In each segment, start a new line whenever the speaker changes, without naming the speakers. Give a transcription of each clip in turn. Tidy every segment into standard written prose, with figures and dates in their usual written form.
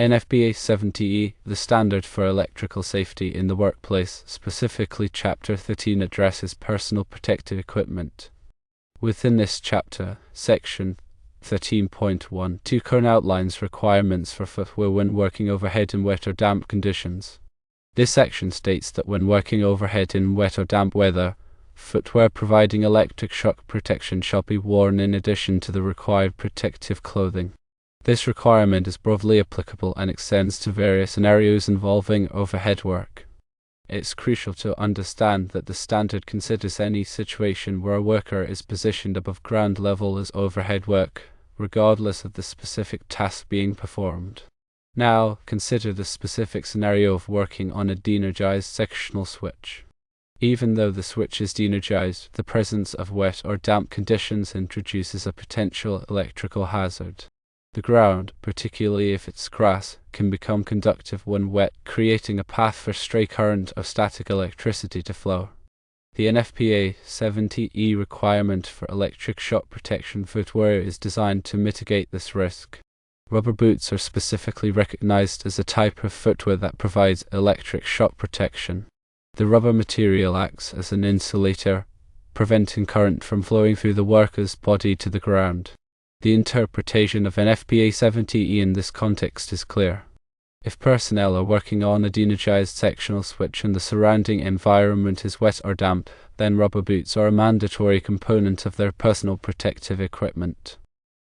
NFPA 70E, the standard for electrical safety in the workplace, specifically Chapter 13 addresses personal protective equipment. Within this chapter, Section 13.12 current outlines requirements for footwear when working overhead in wet or damp conditions. This section states that when working overhead in wet or damp weather, footwear providing electric shock protection shall be worn in addition to the required protective clothing. This requirement is broadly applicable and extends to various scenarios involving overhead work. It's crucial to understand that the standard considers any situation where a worker is positioned above ground level as overhead work, regardless of the specific task being performed. Now, consider the specific scenario of working on a deenergized sectional switch. Even though the switch is deenergized, the presence of wet or damp conditions introduces a potential electrical hazard. The ground, particularly if it's grass, can become conductive when wet, creating a path for stray current of static electricity to flow. The NFPA 70E requirement for electric shock protection footwear is designed to mitigate this risk. Rubber boots are specifically recognized as a type of footwear that provides electric shock protection. The rubber material acts as an insulator, preventing current from flowing through the worker's body to the ground. The interpretation of NFPA 70E in this context is clear. If personnel are working on a deenergized sectional switch and the surrounding environment is wet or damp, then rubber boots are a mandatory component of their personal protective equipment.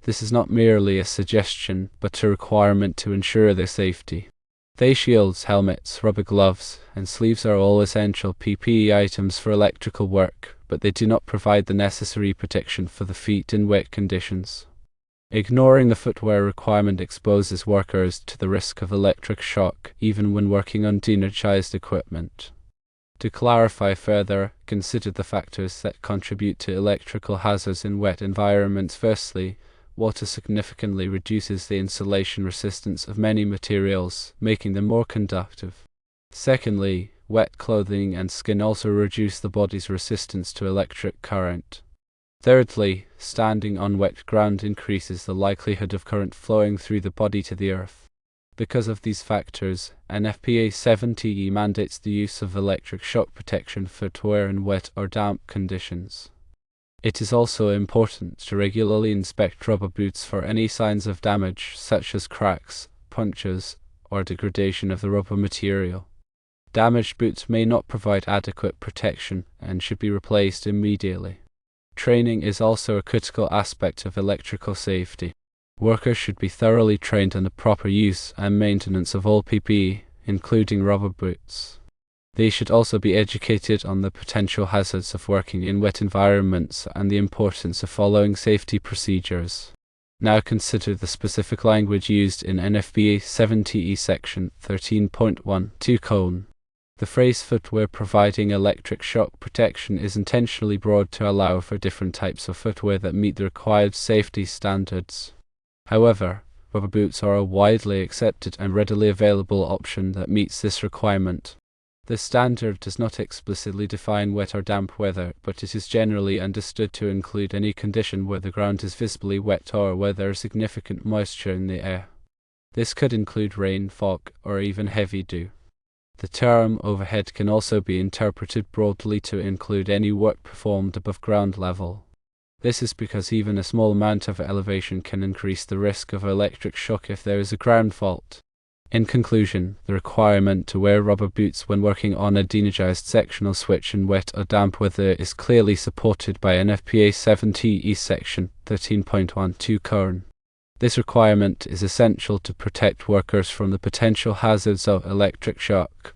This is not merely a suggestion, but a requirement to ensure their safety. Face shields, helmets, rubber gloves, and sleeves are all essential PPE items for electrical work, but they do not provide the necessary protection for the feet in wet conditions. Ignoring the footwear requirement exposes workers to the risk of electric shock, even when working on deenergized equipment. To clarify further, consider the factors that contribute to electrical hazards in wet environments. Firstly, water significantly reduces the insulation resistance of many materials, making them more conductive. Secondly, wet clothing and skin also reduce the body's resistance to electric current. Thirdly, standing on wet ground increases the likelihood of current flowing through the body to the earth. Because of these factors, NFPA 70E mandates the use of electric shock protection footwear in wet or damp conditions. It is also important to regularly inspect rubber boots for any signs of damage, such as cracks, punctures, or degradation of the rubber material. Damaged boots may not provide adequate protection and should be replaced immediately. Training is also a critical aspect of electrical safety. Workers should be thoroughly trained on the proper use and maintenance of all PPE, including rubber boots. They should also be educated on the potential hazards of working in wet environments and the importance of following safety procedures. Now consider the specific language used in NFPA 70E Section 13.12 The phrase footwear providing electric shock protection is intentionally broad to allow for different types of footwear that meet the required safety standards. However, rubber boots are a widely accepted and readily available option that meets this requirement. The standard does not explicitly define wet or damp weather, but it is generally understood to include any condition where the ground is visibly wet or where there is significant moisture in the air. This could include rain, fog, or even heavy dew. The term overhead can also be interpreted broadly to include any work performed above ground level. This is because even a small amount of elevation can increase the risk of electric shock if there is a ground fault. In conclusion, the requirement to wear rubber boots when working on a deenergized sectional switch in wet or damp weather is clearly supported by NFPA 70E Section 13.12 current. This requirement is essential to protect workers from the potential hazards of electric shock.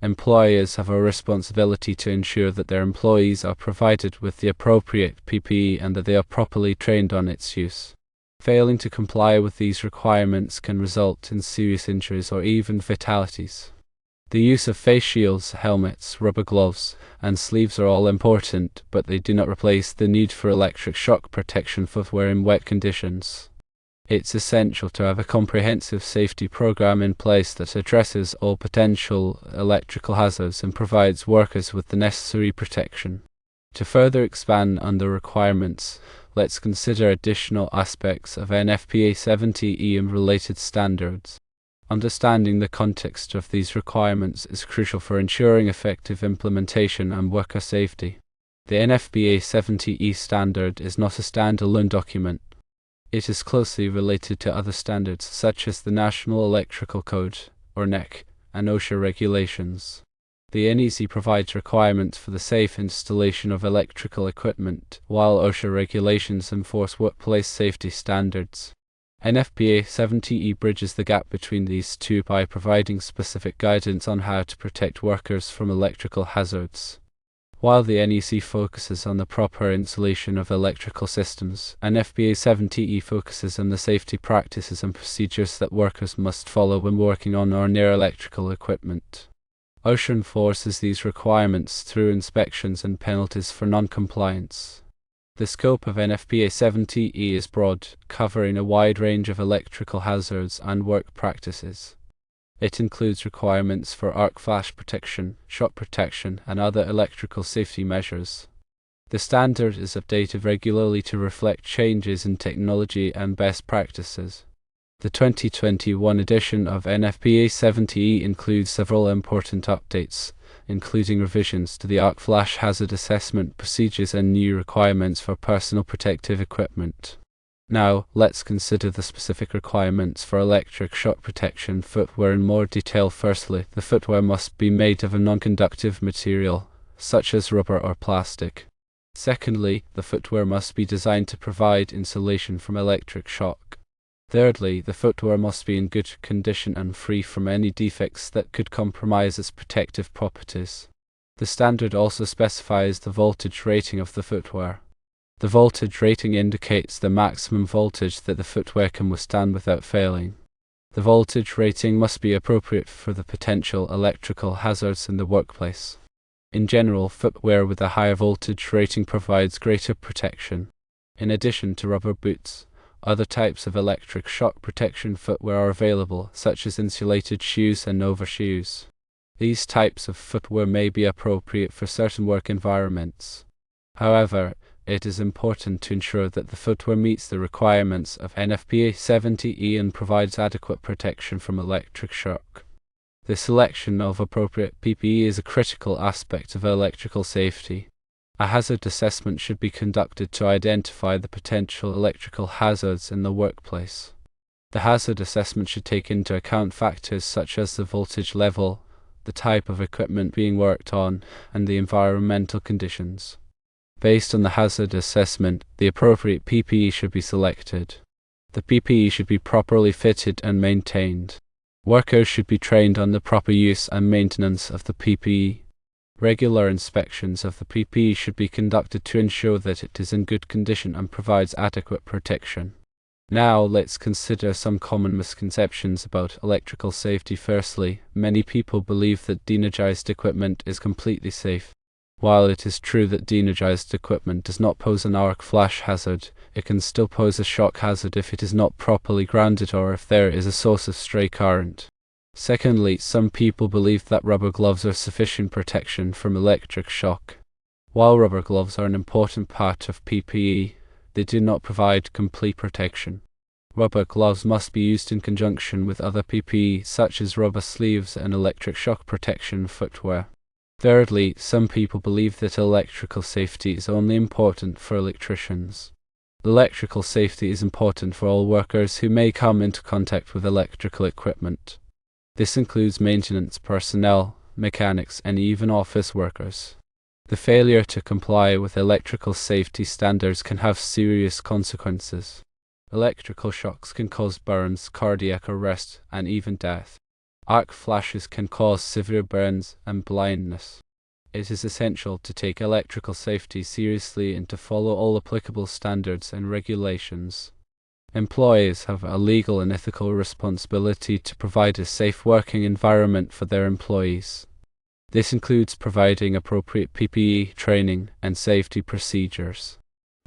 Employers have a responsibility to ensure that their employees are provided with the appropriate PPE and that they are properly trained on its use. Failing to comply with these requirements can result in serious injuries or even fatalities. The use of face shields, helmets, rubber gloves, and sleeves are all important, but they do not replace the need for electric shock protection footwear in wet conditions. It's essential to have a comprehensive safety program in place that addresses all potential electrical hazards and provides workers with the necessary protection. To further expand on the requirements, let's consider additional aspects of NFPA 70E and related standards. Understanding the context of these requirements is crucial for ensuring effective implementation and worker safety. The NFPA 70E standard is not a standalone document. It is closely related to other standards such as the National Electrical Code, or NEC, and OSHA regulations. The NEC provides requirements for the safe installation of electrical equipment, while OSHA regulations enforce workplace safety standards. NFPA 70E bridges the gap between these two by providing specific guidance on how to protect workers from electrical hazards. While the NEC focuses on the proper installation of electrical systems, NFPA 70E focuses on the safety practices and procedures that workers must follow when working on or near electrical equipment. OSHA enforces these requirements through inspections and penalties for non-compliance. The scope of NFPA 70E is broad, covering a wide range of electrical hazards and work practices. It includes requirements for arc flash protection, shock protection, and other electrical safety measures. The standard is updated regularly to reflect changes in technology and best practices. The 2021 edition of NFPA 70E includes several important updates, including revisions to the arc flash hazard assessment procedures and new requirements for personal protective equipment. Now, let's consider the specific requirements for electric shock protection footwear in more detail. Firstly, the footwear must be made of a non-conductive material, such as rubber or plastic. Secondly, the footwear must be designed to provide insulation from electric shock. Thirdly, the footwear must be in good condition and free from any defects that could compromise its protective properties. The standard also specifies the voltage rating of the footwear. The voltage rating indicates the maximum voltage that the footwear can withstand without failing. The voltage rating must be appropriate for the potential electrical hazards in the workplace. In general, footwear with a higher voltage rating provides greater protection. In addition to rubber boots, other types of electric shock protection footwear are available, such as insulated shoes and Nova shoes. These types of footwear may be appropriate for certain work environments. However, it is important to ensure that the footwear meets the requirements of NFPA 70E and provides adequate protection from electric shock. The selection of appropriate PPE is a critical aspect of electrical safety. A hazard assessment should be conducted to identify the potential electrical hazards in the workplace. The hazard assessment should take into account factors such as the voltage level, the type of equipment being worked on, and the environmental conditions. Based on the hazard assessment, the appropriate PPE should be selected. The PPE should be properly fitted and maintained. Workers should be trained on the proper use and maintenance of the PPE. Regular inspections of the PPE should be conducted to ensure that it is in good condition and provides adequate protection. Now, let's consider some common misconceptions about electrical safety. Firstly, many people believe that deenergized equipment is completely safe. While it is true that deenergized equipment does not pose an arc flash hazard, it can still pose a shock hazard if it is not properly grounded or if there is a source of stray current. Secondly, some people believe that rubber gloves are sufficient protection from electric shock. While rubber gloves are an important part of PPE, they do not provide complete protection. Rubber gloves must be used in conjunction with other PPE such as rubber sleeves and electric shock protection footwear. Thirdly, some people believe that electrical safety is only important for electricians. Electrical safety is important for all workers who may come into contact with electrical equipment. This includes maintenance personnel, mechanics, and even office workers. The failure to comply with electrical safety standards can have serious consequences. Electrical shocks can cause burns, cardiac arrest, and even death. Arc flashes can cause severe burns and blindness. It is essential to take electrical safety seriously and to follow all applicable standards and regulations. Employees have a legal and ethical responsibility to provide a safe working environment for their employees. This includes providing appropriate PPE training and safety procedures.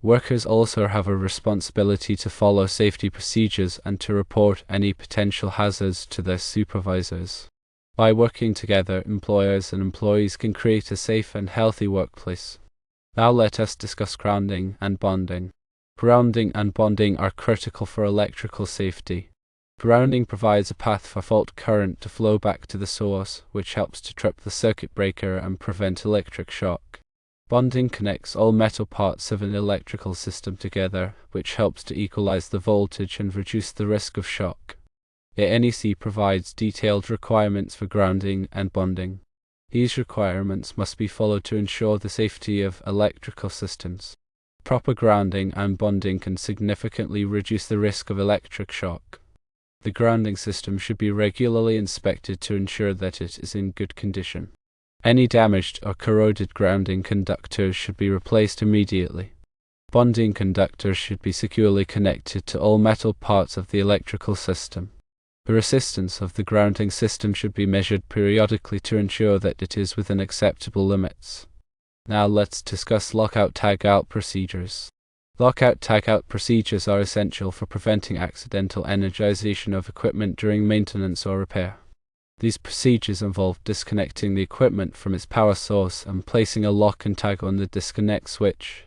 Workers also have a responsibility to follow safety procedures and to report any potential hazards to their supervisors. By working together, employers and employees can create a safe and healthy workplace. Now let us discuss grounding and bonding. Grounding and bonding are critical for electrical safety. Grounding provides a path for fault current to flow back to the source, which helps to trip the circuit breaker and prevent electric shock. Bonding connects all metal parts of an electrical system together, which helps to equalize the voltage and reduce the risk of shock. The NEC provides detailed requirements for grounding and bonding. These requirements must be followed to ensure the safety of electrical systems. Proper grounding and bonding can significantly reduce the risk of electric shock. The grounding system should be regularly inspected to ensure that it is in good condition. Any damaged or corroded grounding conductors should be replaced immediately. Bonding conductors should be securely connected to all metal parts of the electrical system. The resistance of the grounding system should be measured periodically to ensure that it is within acceptable limits. Now let's discuss lockout-tagout procedures. Lockout-tagout procedures are essential for preventing accidental energization of equipment during maintenance or repair. These procedures involve disconnecting the equipment from its power source and placing a lock and tag on the disconnect switch.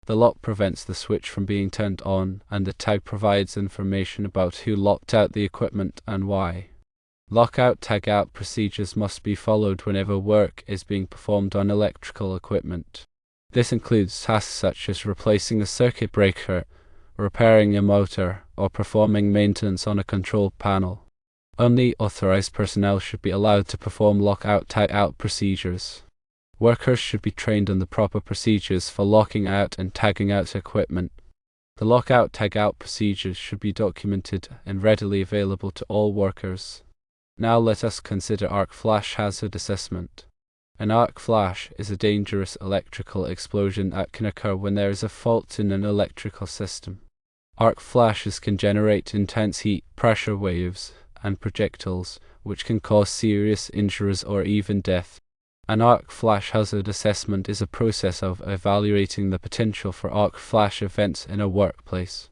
The lock prevents the switch from being turned on, and the tag provides information about who locked out the equipment and why. Lockout-tagout procedures must be followed whenever work is being performed on electrical equipment. This includes tasks such as replacing a circuit breaker, repairing a motor, or performing maintenance on a control panel. Only authorized personnel should be allowed to perform lockout-tagout procedures. Workers should be trained on the proper procedures for locking out and tagging out equipment. The lockout-tagout procedures should be documented and readily available to all workers. Now let us consider arc flash hazard assessment. An arc flash is a dangerous electrical explosion that can occur when there is a fault in an electrical system. Arc flashes can generate intense heat, pressure waves, and projectiles, which can cause serious injuries or even death. An arc flash hazard assessment is a process of evaluating the potential for arc flash events in a workplace.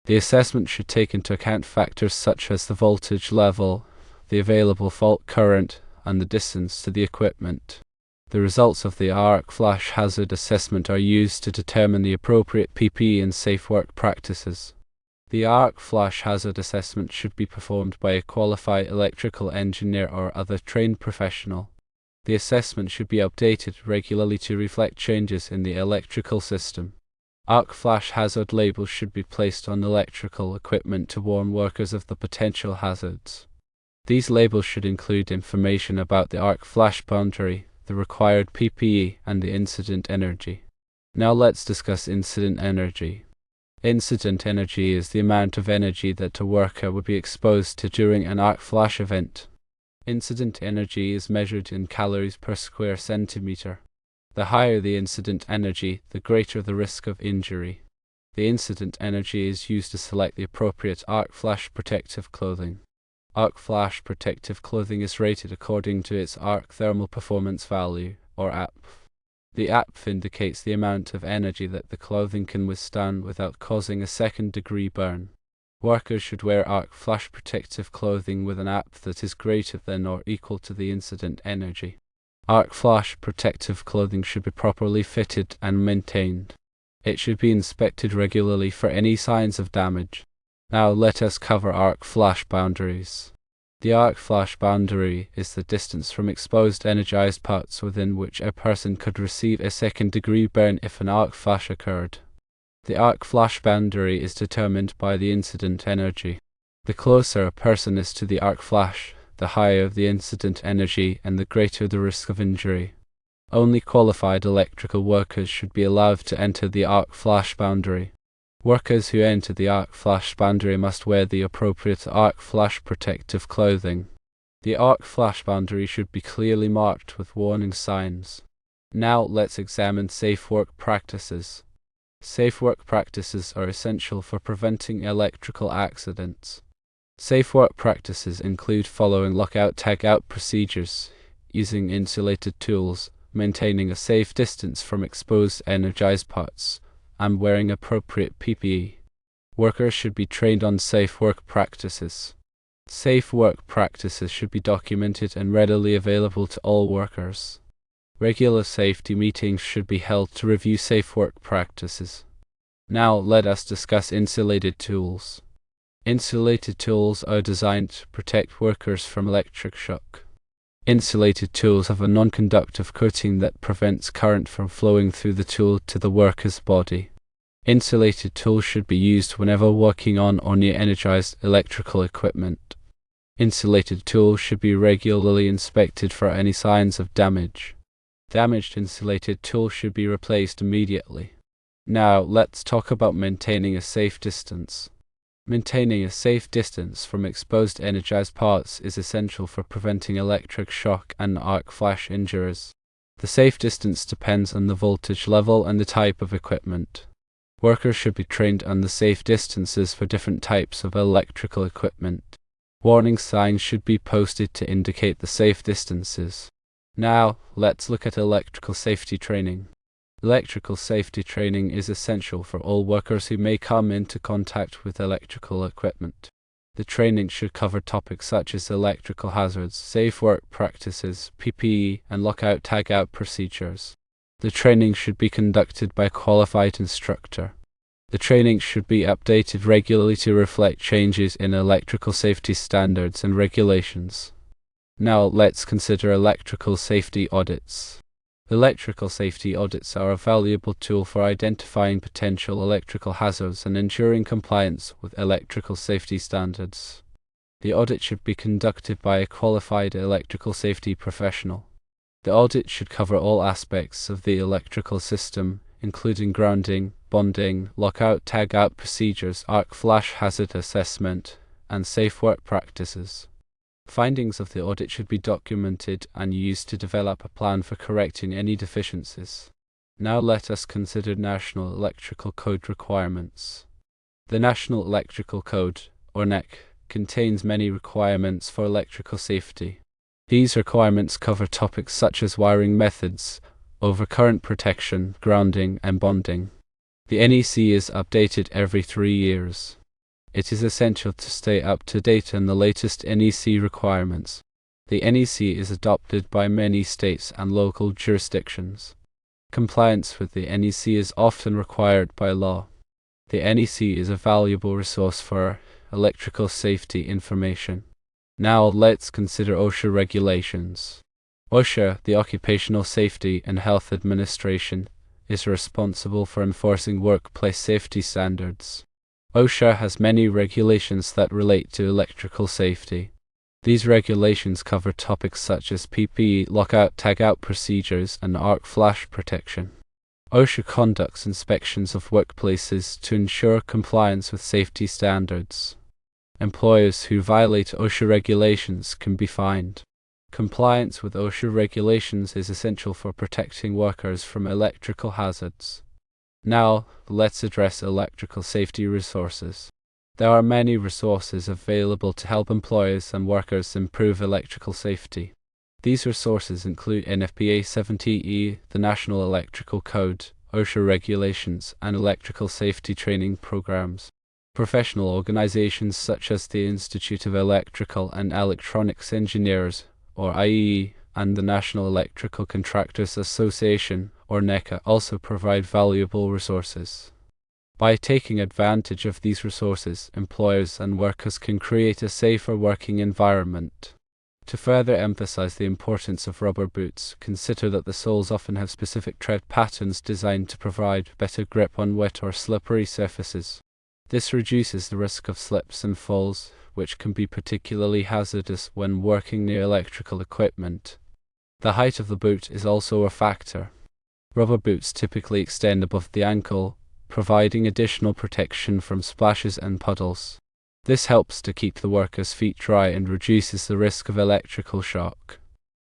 The assessment should take into account factors such as the voltage level, the available fault current, and the distance to the equipment. The results of the arc flash hazard assessment are used to determine the appropriate PPE and safe work practices. The arc flash hazard assessment should be performed by a qualified electrical engineer or other trained professional. The assessment should be updated regularly to reflect changes in the electrical system. Arc flash hazard labels should be placed on electrical equipment to warn workers of the potential hazards. These labels should include information about the arc flash boundary, the required PPE, and the incident energy. Now let's discuss incident energy. Incident energy is the amount of energy that a worker would be exposed to during an arc flash event. Incident energy is measured in calories per square centimeter. The higher the incident energy, the greater the risk of injury. The incident energy is used to select the appropriate arc flash protective clothing. Arc flash protective clothing is rated according to its arc thermal performance value, or APF. The APF indicates the amount of energy that the clothing can withstand without causing a second-degree burn. Workers should wear arc flash protective clothing with an APF that is greater than or equal to the incident energy. Arc flash protective clothing should be properly fitted and maintained. It should be inspected regularly for any signs of damage. Now let us cover arc flash boundaries. The arc flash boundary is the distance from exposed energized parts within which a person could receive a second-degree burn if an arc flash occurred. The arc flash boundary is determined by the incident energy. The closer a person is to the arc flash, the higher the incident energy and the greater the risk of injury. Only qualified electrical workers should be allowed to enter the arc flash boundary. Workers who enter the arc flash boundary must wear the appropriate arc flash protective clothing. The arc flash boundary should be clearly marked with warning signs. Now let's examine safe work practices. Safe work practices are essential for preventing electrical accidents. Safe work practices include following lockout-tagout procedures, using insulated tools, maintaining a safe distance from exposed energized parts, and wearing appropriate PPE. Workers should be trained on safe work practices. Safe work practices should be documented and readily available to all workers. Regular safety meetings should be held to review safe work practices. Now let us discuss insulated tools. Insulated tools are designed to protect workers from electric shock. Insulated tools have a non-conductive coating that prevents current from flowing through the tool to the worker's body. Insulated tools should be used whenever working on or near energized electrical equipment. Insulated tools should be regularly inspected for any signs of damage. Damaged insulated tools should be replaced immediately. Now, let's talk about maintaining a safe distance. Maintaining a safe distance from exposed energized parts is essential for preventing electric shock and arc flash injuries. The safe distance depends on the voltage level and the type of equipment. Workers should be trained on the safe distances for different types of electrical equipment. Warning signs should be posted to indicate the safe distances. Now, let's look at electrical safety training. Electrical safety training is essential for all workers who may come into contact with electrical equipment. The training should cover topics such as electrical hazards, safe work practices, PPE, and lockout-tagout procedures. The training should be conducted by a qualified instructor. The training should be updated regularly to reflect changes in electrical safety standards and regulations. Now let's consider electrical safety audits. Electrical safety audits are a valuable tool for identifying potential electrical hazards and ensuring compliance with electrical safety standards. The audit should be conducted by a qualified electrical safety professional. The audit should cover all aspects of the electrical system, including grounding, bonding, lockout-tagout procedures, arc flash hazard assessment, and safe work practices. Findings of the audit should be documented and used to develop a plan for correcting any deficiencies. Now let us consider National Electrical Code requirements. The National Electrical Code, or NEC, contains many requirements for electrical safety. These requirements cover topics such as wiring methods, overcurrent protection, grounding, and bonding. The NEC is updated every 3 years. It is essential to stay up to date on the latest NEC requirements. The NEC is adopted by many states and local jurisdictions. Compliance with the NEC is often required by law. The NEC is a valuable resource for electrical safety information. Now let's consider OSHA regulations. OSHA, the Occupational Safety and Health Administration, is responsible for enforcing workplace safety standards. OSHA has many regulations that relate to electrical safety. These regulations cover topics such as PPE, lockout-tagout procedures, and arc flash protection. OSHA conducts inspections of workplaces to ensure compliance with safety standards. Employers who violate OSHA regulations can be fined. Compliance with OSHA regulations is essential for protecting workers from electrical hazards. Now, let's address electrical safety resources. There are many resources available to help employers and workers improve electrical safety. These resources include NFPA 70E, the National Electrical Code, OSHA regulations, and electrical safety training programs. Professional organizations such as the Institute of Electrical and Electronics Engineers, or IEE, and the National Electrical Contractors Association, or NECA, also provide valuable resources. By taking advantage of these resources, employers and workers can create a safer working environment. To further emphasize the importance of rubber boots, consider that the soles often have specific tread patterns designed to provide better grip on wet or slippery surfaces. This reduces the risk of slips and falls, which can be particularly hazardous when working near electrical equipment. The height of the boot is also a factor. Rubber boots typically extend above the ankle, providing additional protection from splashes and puddles. This helps to keep the worker's feet dry and reduces the risk of electrical shock.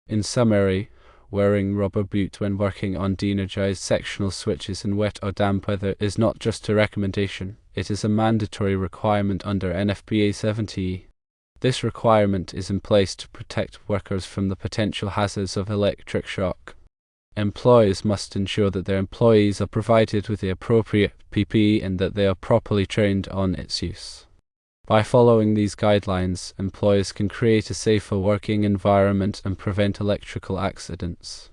In summary, wearing rubber boots when working on Deenergized sectional switches in wet or damp weather is not just a recommendation, it is a mandatory requirement under NFPA 70E. This requirement is in place to protect workers from the potential hazards of electric shock. Employers must ensure that their employees are provided with the appropriate PPE and that they are properly trained on its use. By following these guidelines, employers can create a safer working environment and prevent electrical accidents.